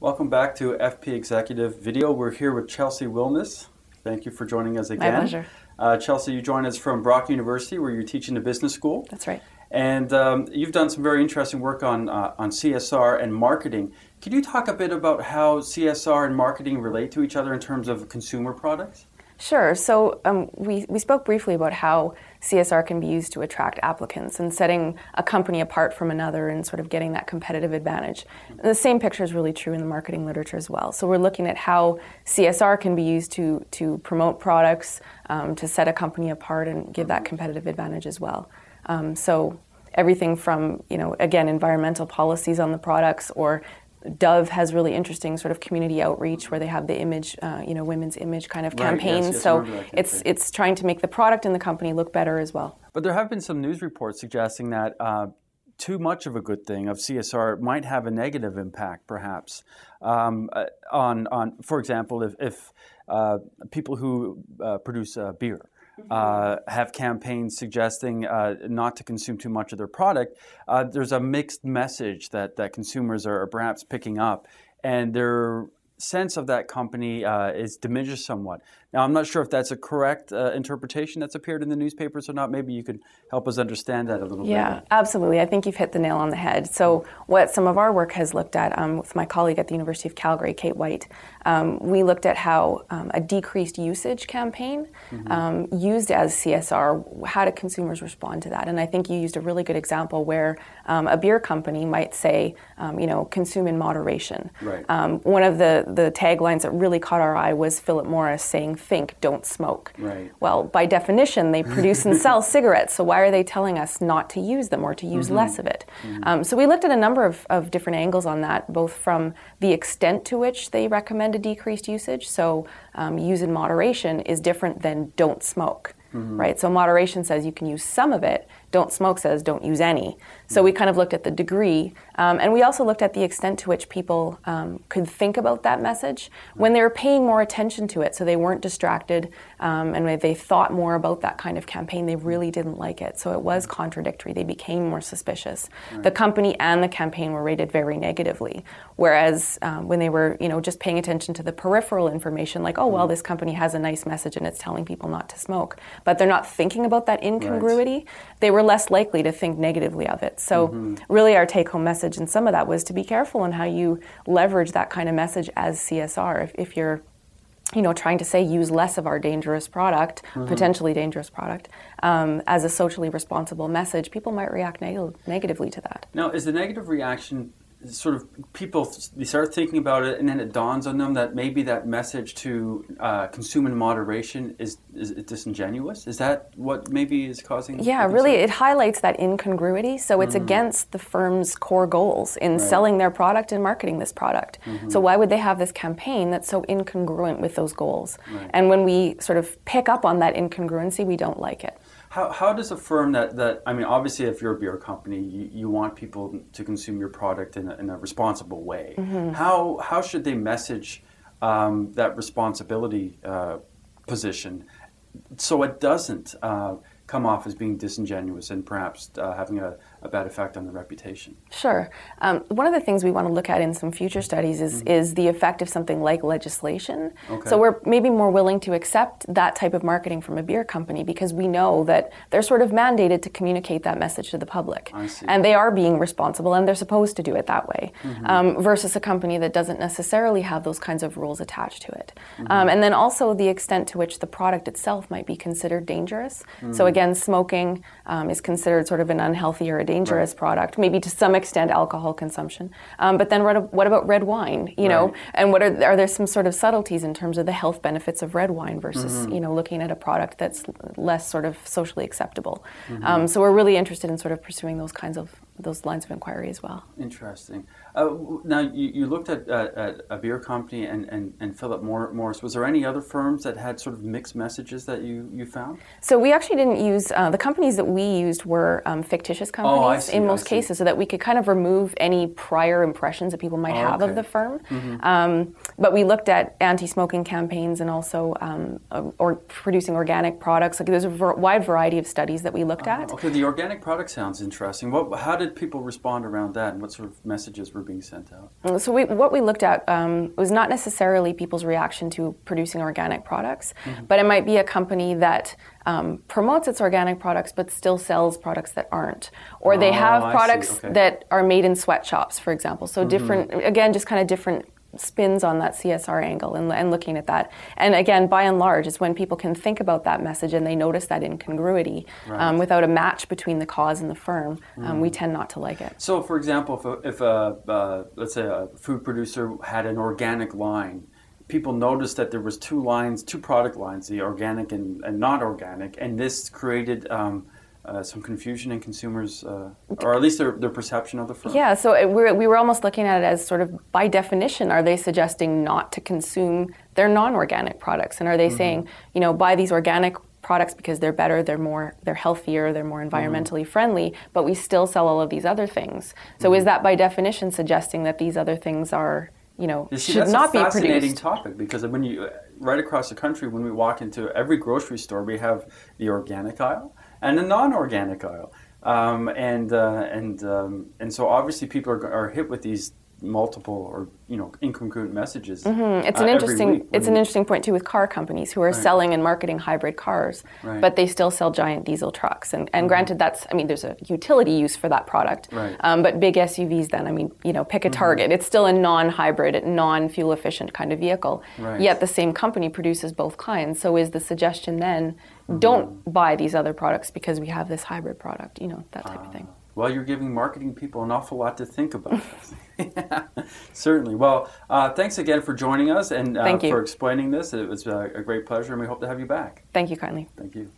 Welcome back to FP Executive Video. We're here with Chelsea Willness. Thank you for joining us again. My pleasure. Chelsea, you join us from Brock University, where you're teaching the business school. That's right. And you've done some very interesting work on CSR and marketing. Could you talk a bit about how CSR and marketing relate to each other in terms of consumer products? Sure. So we spoke briefly about how CSR can be used to attract applicants and setting a company apart from another and sort of getting that competitive advantage. And the same picture is really true in the marketing literature as well. So we're looking at how CSR can be used to promote products, to set a company apart and give that competitive advantage as well. So everything from, again, environmental policies on the products, or Dove has really interesting sort of community outreach where they have the image, women's image kind of campaigns. Yes, so it's trying to make the product and the company look better as well. But there have been some news reports suggesting that too much of a good thing of CSR might have a negative impact, perhaps, on for example, if people who produce beer have campaigns suggesting not to consume too much of their product, there's a mixed message that consumers are perhaps picking up, and their sense of that company is diminished somewhat. Now, I'm not sure if that's a correct interpretation that's appeared in the newspapers or not. Maybe you could help us understand that a little bit. Yeah, absolutely. I think you've hit the nail on the head. So what some of our work has looked at with my colleague at the University of Calgary, Kate White, we looked at how a decreased usage campaign used as CSR, how do consumers respond to that? And I think you used a really good example where a beer company might say, consume in moderation. Right. One of the taglines that really caught our eye was Philip Morris saying, think, don't smoke. Right. Well, by definition, they produce and sell cigarettes, so why are they telling us not to use them or to use less of it? So we looked at a number of different angles on that, both from the extent to which they recommend a decreased usage. So use in moderation is different than don't smoke. Right? So moderation says you can use some of it. Don't smoke says don't use any. So we kind of looked at the degree, and we also looked at the extent to which people could think about that message when they were paying more attention to it. So they weren't distracted, and when they thought more about that kind of campaign, they really didn't like it. So it was contradictory. They became more suspicious. Right. The company and the campaign were rated very negatively, whereas when they were, just paying attention to the peripheral information, like, oh, well, this company has a nice message and it's telling people not to smoke, but they're not thinking about that incongruity. Right. They were less likely to think negatively of it. So really our take-home message in some of that was to be careful in how you leverage that kind of message as CSR. If you're trying to say use less of our dangerous product, potentially dangerous product, as a socially responsible message, people might react negatively to that. Now, is the negative reaction sort of they start thinking about it and then it dawns on them that maybe that message to consume in moderation is disingenuous? Is that what maybe is causing? Yeah, really, it highlights that incongruity. So it's against the firm's core goals in selling their product and marketing this product. So why would they have this campaign that's so incongruent with those goals? Right. And when we sort of pick up on that incongruency, we don't like it. How does a firm obviously if you're a beer company, you want people to consume your product in a responsible way. How should they message that responsibility position so it doesn't come off as being disingenuous and perhaps having a bad effect on the reputation? Sure. One of the things we want to look at in some future studies is the effect of something like legislation. Okay. So we're maybe more willing to accept that type of marketing from a beer company because we know that they're sort of mandated to communicate that message to the public. I see. And they are being responsible and they're supposed to do it that way, versus a company that doesn't necessarily have those kinds of rules attached to it. And then also the extent to which the product itself might be considered dangerous. So again, smoking is considered sort of an unhealthy or a dangerous product, maybe to some extent alcohol consumption. But then what about red wine? Know, and are there some sort of subtleties in terms of the health benefits of red wine versus looking at a product that's less sort of socially acceptable? So we're really interested in sort of pursuing those lines of inquiry as well. Interesting. Now you looked at a beer company and Philip Morris. Was there any other firms that had sort of mixed messages that you found? So we actually didn't use the companies that we used were fictitious companies in most cases, so that we could kind of remove any prior impressions that people might have of the firm. But we looked at anti-smoking campaigns and also or producing organic products. Like there's a wide variety of studies that we looked at. Okay, the organic product sounds interesting. How did people respond around that, and what sort of messages were being sent out? So what we looked at was not necessarily people's reaction to producing organic products, but it might be a company that promotes its organic products but still sells products that aren't. Or they have products that are made in sweatshops, for example. So different, again, just kind of different spins on that CSR angle and looking at that. And again, by and large, it's when people can think about that message and they notice that incongruity without a match between the cause and the firm, we tend not to like it. So, for example, if let's say a food producer had an organic line, people noticed that there was two product lines, the organic and not organic, and this created some confusion in consumers, or at least their perception of the firm. Yeah, so we were almost looking at it as sort of, by definition, are they suggesting not to consume their non-organic products? And are they saying, buy these organic products because they're better, they're healthier, they're more environmentally friendly, but we still sell all of these other things? So is that by definition suggesting that these other things are, should not be produced? That's a fascinating topic, because when right across the country, when we walk into every grocery store, we have the organic aisle and the non-organic aisle, and so obviously people are hit with these multiple or incongruent messages. It's an interesting point too with car companies who are selling and marketing hybrid cars, but they still sell giant diesel trucks. And granted, there's a utility use for that product, but big SUVs then, pick a Target. It's still a non-hybrid, non-fuel efficient kind of vehicle. Yet the same company produces both kinds. So is the suggestion then, don't buy these other products because we have this hybrid product, that type of thing. Well, you're giving marketing people an awful lot to think about. Yeah, certainly. Well, thanks again for joining us and for explaining this. It was a great pleasure, and we hope to have you back. Thank you kindly. Thank you.